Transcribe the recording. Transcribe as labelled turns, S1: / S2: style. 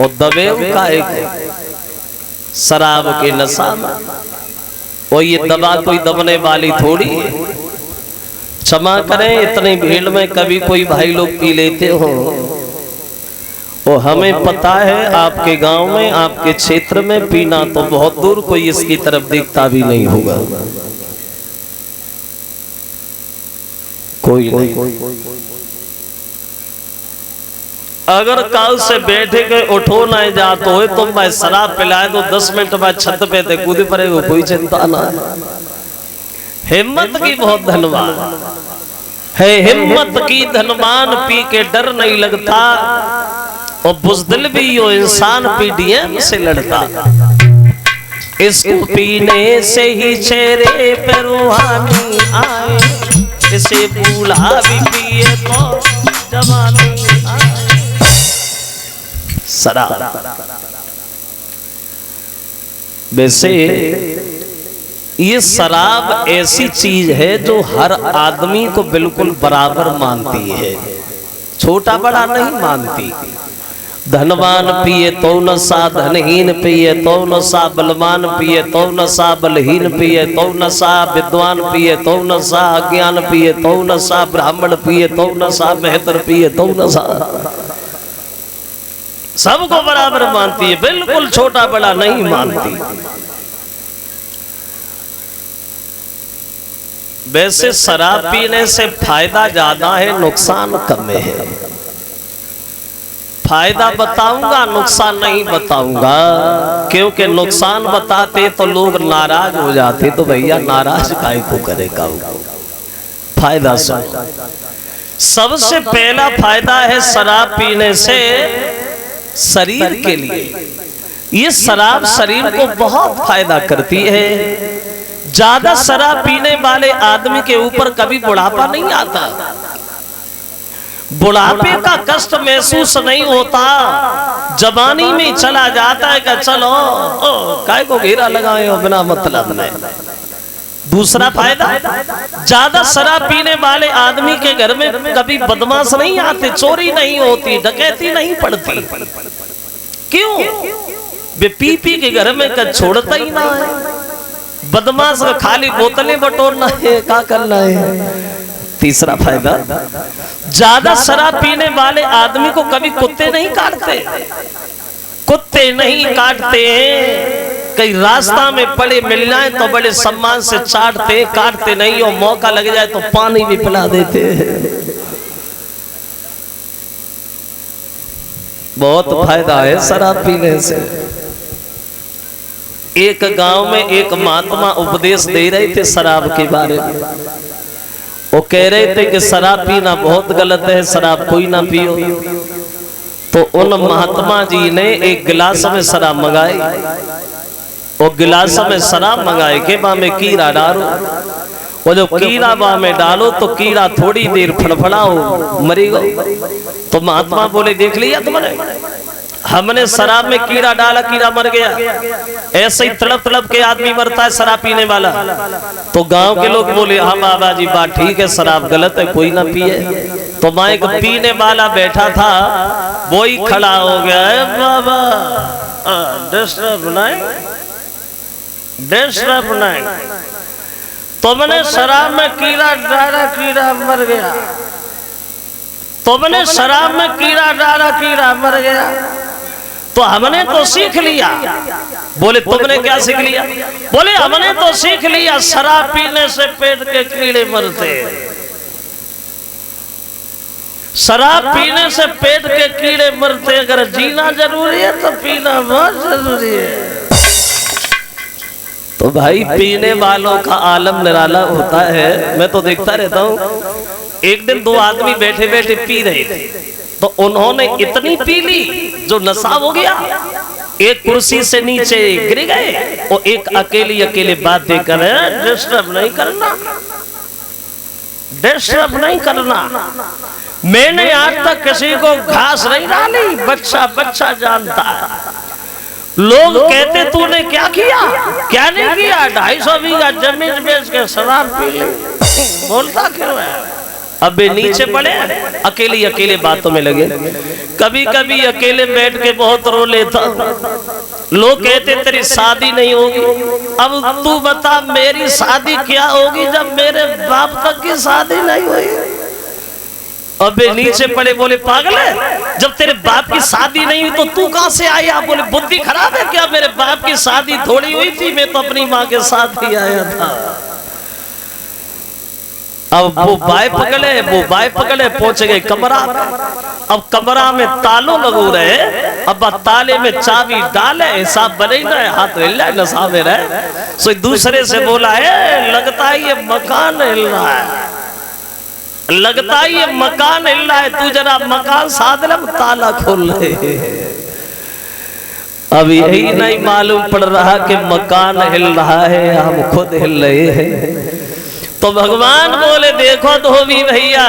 S1: और दबे का एक शराब के नशा में। और ये दवा कोई दबने वाली थोड़ी है। क्षमा करें, इतनी भीड़ में कभी कोई भाई लोग पी लेते हो। और हमें पता है आपके गांव में, आपके क्षेत्र में पीना तो बहुत दूर, कोई इसकी तरफ देखता भी नहीं होगा। कोई नहीं। अगर कल से बैठे के उठो नहीं जात हो तो मैं शराब पिलाए तो 10 मिनट बाद छत पे थे कूदे पड़े, कोई चिंता ना। हिम्मत की बहुत धनवान है, हिम्मत की धनवान, पी के डर नहीं लगता। और बुज़दिल भी यो इंसान पीडीएम से लड़ता। इसको पीने से ही चेहरे पे रूहानी आए, इसे बूढ़ा भी पिए तो जवानी आए। शराब वैसे ये शराब ऐसी चीज है जो हर आदमी को बिल्कुल बराबर मानती है, छोटा बड़ा नहीं मानती। धनवान पिए तो नशा, धनहीन पिए तो नशा, बलवान पिए तो नशा, बलहीन पिए तो नशा, विद्वान पिए तो नशा, अज्ञान पिए तो नशा, ब्राह्मण पिए तो नशा, मेहतर पिए तो नशा। सबको बराबर मानती है, बिल्कुल छोटा बड़ा नहीं मानती। वैसे शराब पीने से फायदा ज्यादा है, नुकसान कम है। फायदा बताऊंगा, नुकसान नहीं बताऊंगा, क्योंकि नुकसान बताते तो लोग नाराज हो जाते। तो भैया नाराज काहे को करेगा। फायदा सबसे पहला फायदा है शराब पीने से शरीर के लिए। ये शराब शरीर को बहुत फायदा करती है। ज्यादा शराब पीने वाले आदमी के ऊपर कभी बुढ़ापा नहीं आता, बुढ़ापे का कष्ट महसूस नहीं होता, जवानी में चला जाता है कि चलो काय को घेरा लगाए हो बिना मतलब नहीं। दूसरा फायदा, ज्यादा शराब पीने वाले आदमी के घर में कभी बदमाश नहीं आते, चोरी नहीं होती, डकैती नहीं पड़ती। क्यों? वे पी पी के घर में कद छोड़ता ही ना है। बदमाश का खाली बोतलें बटोरना है, क्या करना है। तीसरा फायदा, ज्यादा शराब पीने वाले आदमी को कभी कुत्ते नहीं काटते, कुत्ते नहीं काटते हैं। कहीं रास्ता में पड़े मिल जाए तो बड़े सम्मान से चाटते, काटते नहीं। और मौका लग जाए तो पानी भी पिला देते हैं। बहुत फायदा है शराब पीने से। एक गांव में एक महात्मा उपदेश दे रहे थे शराब के बारे में। वो कह रहे थे कि शराब पीना बहुत गलत है, शराब कोई ना पियो। तो उन महात्मा जी ने एक गिलास में शराब मंगाई। और गिलास में शराब मंगाए के बा में कीड़ा डालो। और जब कीड़ा बा में डालो तो कीड़ा थोड़ी देर फड़फड़ाओ मरेगा। तो महात्मा बोले देख लिया तुमने, हमने शराब में कीड़ा डाला, कीड़ा मर गया। ऐसे ही तड़प तड़प के आदमी मरता है शराब पीने वाला। तो गांव के लोग बोले हाँ बाबा जी बात ठीक है, शराब गलत है, कोई ना पिए। तो वहां एक पीने वाला बैठा था, वो ही खड़ा हो गया है, बाबा डिस्टर्ब नहीं, तुमने शराब में कीड़ा डाला, कीड़ा मर गया। तुमने शराब में कीड़ा डाला, कीड़ा मर गया। तो हमने तो सीख लिया। बोले तुमने क्या सीख लिया? बोले हमने तो सीख लिया शराब पीने से पेट के कीड़े मरते। शराब पीने से पेट के कीड़े मरते। अगर जीना जरूरी है तो पीना बहुत जरूरी है। तो भाई पीने वालों का आलम निराला होता है। मैं तो देखता रहता हूँ। एक दिन दो आदमी बैठे बैठे पी रहे थे, तो उन्होंने इतनी पी ली जो नशा हो गया। एक कुर्सी से नीचे गिर गए और एक अकेले बातें कर रहे हैं, डिस्टर्ब नहीं करना, डिस्टर्ब नहीं करना। मैंने आज तक किसी को घास नहीं डाली, बच्चा बच्चा जानता है। लोग कहते तूने क्या किया, क्या नहीं किया, 250 बीघा जमीन बेच के शराब पी ली। बोलता क्यों है? अब वे नीचे पड़े, अकेले अकेले बातों में लगे। कभी कभी अकेले बैठ के बहुत रो लेता। लोग कहते तेरी शादी नहीं होगी। अब तू बता मेरी शादी क्या होगी जब मेरे बाप तक की शादी नहीं हुई। अब वे नीचे पड़े, बोले पागल है, जब तेरे बाप की शादी नहीं हुई तो तू कहां से आया? बोले बुद्धि खराब है क्या, मेरे बाप की शादी थोड़ी हुई थी, मैं तो अपनी माँ के साथ ही आया था। अब वो बाय पकड़े पहुंच गए कमरा में। अब कमरा में तालों लगो रहे। अब ताले में चाबी डाले, हिसाब बने ना, हाथ हिल रहा नशा में रहे। सो दूसरे से बोला है लगता है ये मकान हिल रहा है, लगता है ये मकान हिल रहा है, तू जरा मकान साध ले, ताला खोल ले। अब यही नहीं मालूम पड़ रहा कि मकान हिल रहा है, हम खुद हिल रहे हैं। तो भगवान बोले देखो तो भी भैया